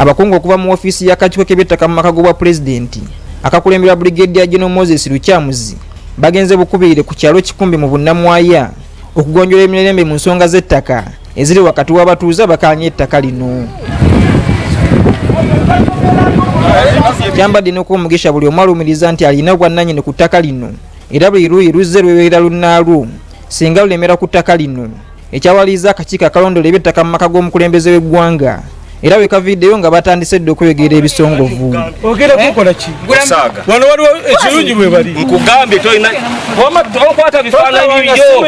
Abakungu okuva mu ofisi y'akakiiko k'eby'ettaka mu maka g'obwa pulezidenti akakulembera Brigadier General Moses Lukyamuzi bagenze bukubirire ku kyalo Kikumbi mu Bunamwaya okugonjola emirembe mu nsonga z'ettaka eziri wakati w'abatuuze bakanye ettaka lino. Kyambadde n'okw'omugisha buli omu alumiriza nti alina obwannannyini ku ttaka lino era buli luuyi luzze lwebeera lunnaalwo singa lulemera ku ttaka lino, ekyawaliza akakiiko akalondola eby'ettaka mu maka g'omukulembeze w'eggwanga era we kaviddeyo nga batandise dde okwegera ebisongovu. Ogera kukola ki? Gusaaga. Wano waliwo ekirungi bwe bali. Nkugambye toyina okwata bifaananyi byo.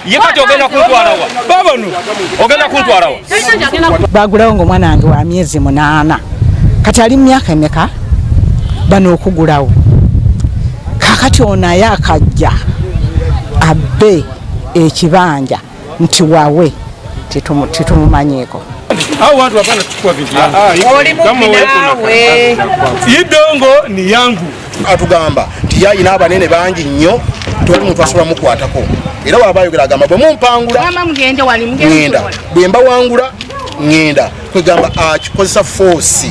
Ye kati ogenda kuntwala wa? Babano. Ogenda kuntwala wa? Bagulawo ng'omwana wange wa myezi 8. Kati ali myaka emeka bano okugulawo. Kakati ono aye akajja abbe ekibanja nti wawe titumumanyiiko. Hao watu hapana kuchukua vitu. Kama wewe idongo ni yangu. Atugamba tiyayi n'abanene bangi nnyo toli muntu asobola mukwatako. Era wabayogera agamba bwe mumpangula mama mugende wali ngenda bwemba wangula ngenda kwegamba akikozesa force.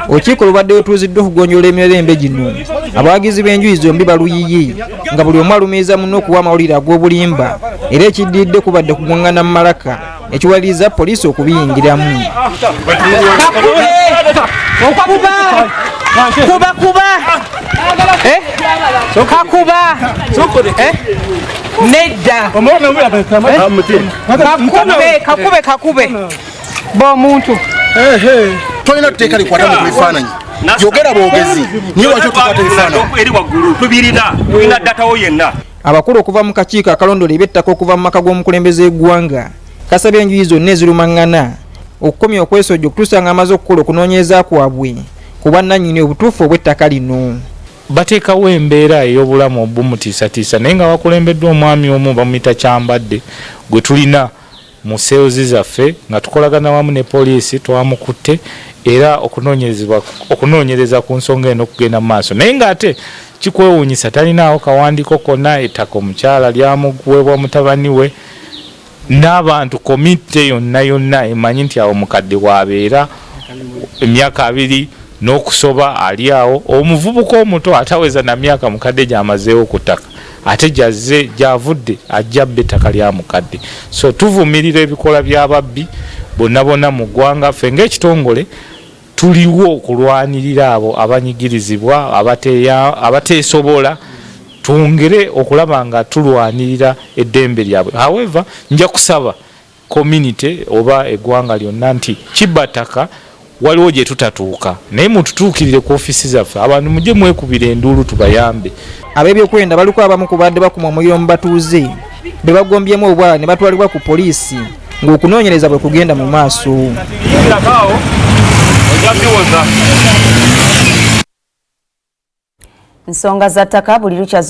Okiiko lubadde lutuuziddwa okugonjola emirembe gino. Abawagizi b'enjuyi zombi baluyiyi nga buli omu alumiriza munno okuwa amawulire ag'obulimba era ekiddidde kubadde kugoŋŋana mu malaka ekiwaliriza poliisi okubiyingiramu. Kakube b'omuntu Toyina tteeka likwata mu bifaananyi. Yogera boogezi niyo wakyo tukwata ebifaananyi. Eri waggulu tulina datawo yenna. Abakulu okuva mu kakiiko akalondola eby'ettaka okuva mu maka g'omukulembeze w'eggwanga kasabye enjuyi zonna ezirumaŋŋana okukomya okwesojja okutuusa nga amaze okukola okunoonyereza kwabwe ku bwannannyini obutuufu obw'ettaka lino. Bateekawo embeera ey'obulamu obumutiisatiisa naye nga bakulembeddwa omwami omu bamuyita Kyambadde gwe tulina mu seozi zaffe nga tukolagana wamu ne poliisi twamukutte era okunoonyereza ku nsonga eno okugenda mu maaso naye ng'ate kikwewuunyisa talinaawo kawandiiko konna ettaka omukyala lyamuweebwa mutabani we n'abantu komite yonna emanyi nti awo mukadde bw'abeera emyaka 2 n'okusoba ali awo omuvubuka omuto ataweza na myaka mukadde gy'amazeewo ku ttaka ate jazze gyavudde ajja bbe ettaka lya mukadde. So tuvumirira ebikola by'ababbi bonna mu ggwanga ffe ng'ekitongole tuliwo okulwanirira abo abanyigirizibwa abateesobola twongere okulaba nga tulwanirira eddembe lyabwe. However nja kusaba community oba eggwanga lyonna nti Kibataka waliwo gye tutatuuka naye mututuukirire ku ofisi zaffe abantu mujje mwekubira enduulu tubayambe. Ab'ebyokwenda baliko abamu ku badde bakuma omuliro mu batuuze be bagombyemu obwala ne batwalibwa ku poliisi ng'okunoonyereza bwe kugenda mu maaso. Nsonga za ttaka buli lukya